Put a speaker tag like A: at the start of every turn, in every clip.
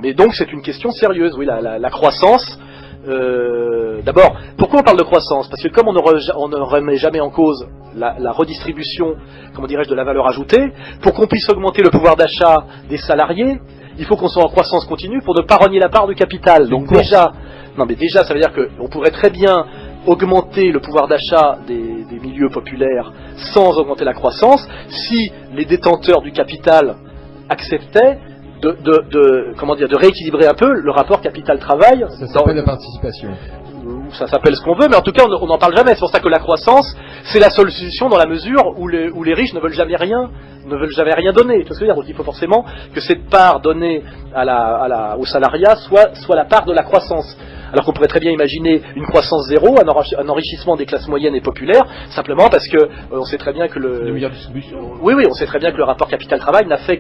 A: Mais donc c'est une question sérieuse, oui, la croissance. D'abord, pourquoi on parle de croissance? Parce que comme on ne remet jamais en cause la redistribution, comment dirais-je, de la valeur ajoutée, pour qu'on puisse augmenter le pouvoir d'achat des salariés, il faut qu'on soit en croissance continue pour ne pas renier la part du capital. Donc déjà, ça veut dire qu'on pourrait très bien augmenter le pouvoir d'achat des milieux populaires sans augmenter la croissance, si les détenteurs du capital acceptaient de rééquilibrer un peu le rapport capital-travail.
B: Ça s'appelle la participation.
A: Ça s'appelle ce qu'on veut, mais en tout cas on n'en parle jamais. C'est pour ça que la croissance, c'est la solution dans la mesure où les riches ne veulent jamais rien donner. Tu vois ce que je veux dire? Donc il faut forcément que cette part donnée au salariat soit la part de la croissance. Alors qu'on pourrait très bien imaginer une croissance zéro, un enrichissement des classes moyennes et populaires, simplement parce que on sait très bien que on sait très bien que le rapport capital-travail n'a fait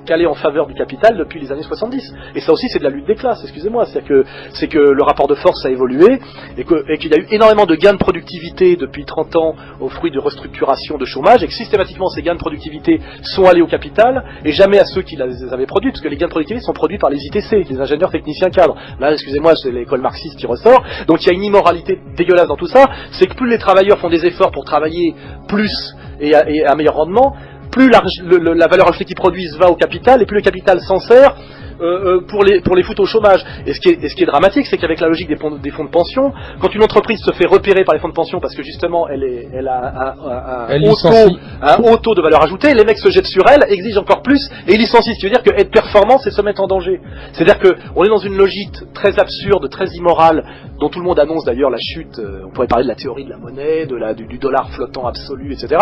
A: qu'aller en faveur du capital depuis les années 70. Et ça aussi c'est de la lutte des classes, excusez-moi, c'est que le rapport de force a évolué et qu'il y a eu énormément de gains de productivité depuis 30 ans au fruit de restructuration de chômage, et que systématiquement ces gains de productivité sont allés au capital et jamais à ceux qui les avaient produits, parce que les gains de productivité sont produits par les ITC, les ingénieurs techniciens cadres. Là, excusez-moi, c'est l'école marxiste qui ressort. Donc il y a une immoralité dégueulasse dans tout ça, c'est que plus les travailleurs font des efforts pour travailler plus et à meilleur rendement, plus la valeur ajoutée qu'ils produisent va au capital, et plus le capital s'en sert pour les foutre au chômage. Et ce qui est dramatique, c'est qu'avec la logique des fonds de pension, quand une entreprise se fait repérer par les fonds de pension parce que justement elle a un haut taux de valeur ajoutée, les mecs se jettent sur elle, exigent encore plus et ils licencient. Ce qui veut dire que être performant, c'est se mettre en danger. C'est-à-dire qu'on est dans une logique très absurde, très immorale, dont tout le monde annonce d'ailleurs la chute. On pourrait parler de la théorie de la monnaie, du dollar flottant absolu, etc.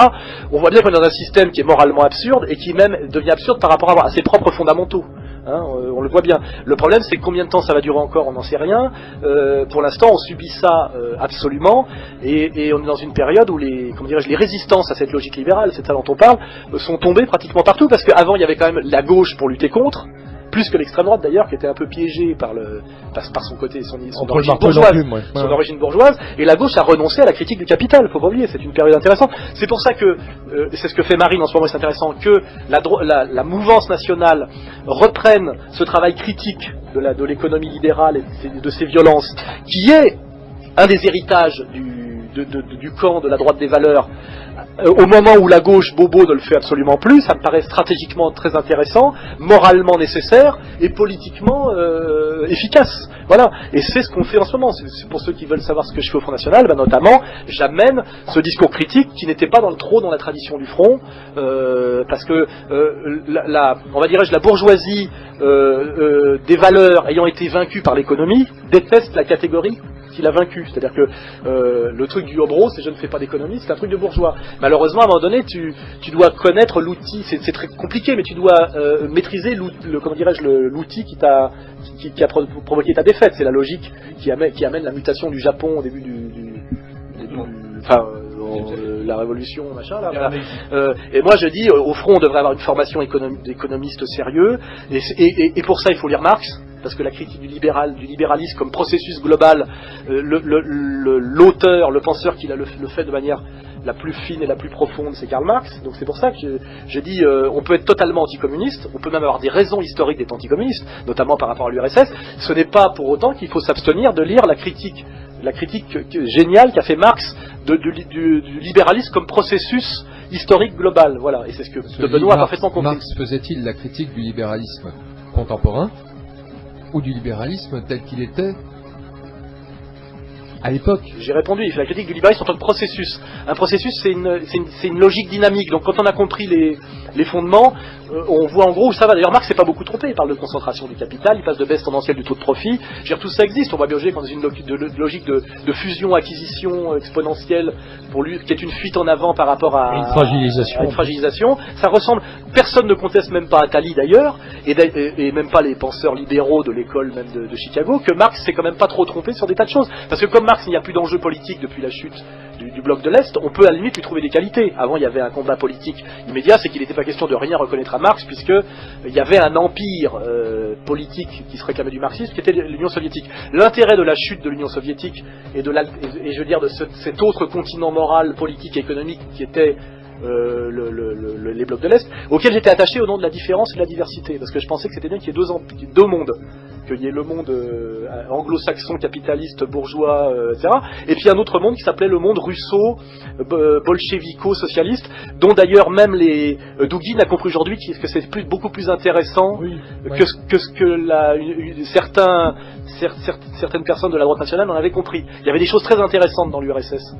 A: On voit bien qu'on est dans un système qui est moralement absurde et qui même devient absurde par rapport à ses propres fondamentaux. On le voit bien. Le problème, c'est combien de temps ça va durer encore, on n'en sait rien. Pour l'instant, on subit ça absolument, et on est dans une période où les résistances à cette logique libérale, c'est ça dont on parle, sont tombées pratiquement partout, parce qu'avant, il y avait quand même la gauche pour lutter contre, plus que l'extrême droite d'ailleurs, qui était un peu piégée par son côté, son origine bourgeoise, et la gauche a renoncé à la critique du capital, faut pas oublier, c'est une période intéressante. C'est pour ça que, c'est ce que fait Marine en ce moment, c'est intéressant, que la mouvance nationale reprenne ce travail critique de l'économie libérale et de ses violences, qui est un des héritages du camp de la droite des valeurs, au moment où la gauche bobo ne le fait absolument plus. Ça me paraît stratégiquement très intéressant, moralement nécessaire et politiquement efficace. Voilà. Et c'est ce qu'on fait en ce moment. C'est pour ceux qui veulent savoir ce que je fais au Front National, notamment, j'amène ce discours critique qui n'était pas trop dans la tradition du Front, parce que on va dire la bourgeoisie des valeurs ayant été vaincue par l'économie déteste la catégorie qui l'a vaincu. C'est-à-dire que le truc du hobro, c'est je ne fais pas d'économie, c'est un truc de bourgeois. Malheureusement, à un moment donné, tu dois connaître l'outil, c'est très compliqué, mais tu dois maîtriser l'outil qui a provoqué ta défaite. C'est la logique qui amène la mutation du Japon au début la révolution, machin, là. Voilà. Et moi je dis, au front, on devrait avoir une formation d'économiste sérieux, et pour ça il faut lire Marx, parce que la critique du libéralisme comme processus global, l'auteur, le penseur qui le fait de manière la plus fine et la plus profonde, c'est Karl Marx. Donc c'est pour ça que je dis, on peut être totalement anticommuniste, on peut même avoir des raisons historiques d'être anticommuniste, notamment par rapport à l'URSS. Ce n'est pas pour autant qu'il faut s'abstenir de lire la critique géniale qu'a fait Marx du libéralisme comme processus historique global. Voilà, et c'est ce que de Benoît a parfaitement compris.
B: Marx faisait-il la critique du libéralisme contemporain ou du libéralisme tel qu'il était à l'époque?
A: J'ai répondu, il fait la critique du libéralisme en tant que processus. Un processus, c'est une logique dynamique. Donc quand on a compris les fondements, on voit en gros où ça va. D'ailleurs, Marx s'est pas beaucoup trompé. Il parle de concentration du capital, il passe de baisse tendancielle du taux de profit. Je veux dire, tout ça existe. On voit bien qu'on est dans une logique de fusion-acquisition exponentielle, qui est une fuite en avant par rapport à une fragilisation. Ça ressemble. Personne ne conteste, même pas Attali d'ailleurs, et même pas les penseurs libéraux de l'école même de Chicago, que Marx s'est quand même pas trop trompé sur des tas de choses. Parce que comme Marx, il n'y a plus d'enjeu politique depuis la chute du bloc de l'Est, on peut à la limite lui trouver des qualités. Avant, il y avait un combat politique immédiat, c'est qu'il n'était pas question de rien reconnaître à Marx, puisque il y avait un empire politique qui se réclamait du marxisme, qui était l'Union soviétique. L'intérêt de la chute de l'Union soviétique et je veux dire de cet autre continent moral, politique et économique qui était les blocs de l'Est, auquel j'étais attaché au nom de la différence et de la diversité, parce que je pensais que c'était bien qu'il y ait deux mondes, qu'il y ait le monde anglo-saxon, capitaliste, bourgeois, etc., et puis un autre monde qui s'appelait le monde russo, bolchevico-socialiste, dont d'ailleurs même Dugin a compris aujourd'hui que c'est beaucoup plus intéressant que ce que certaines personnes de la droite nationale en avaient compris. Il y avait des choses très intéressantes dans l'URSS.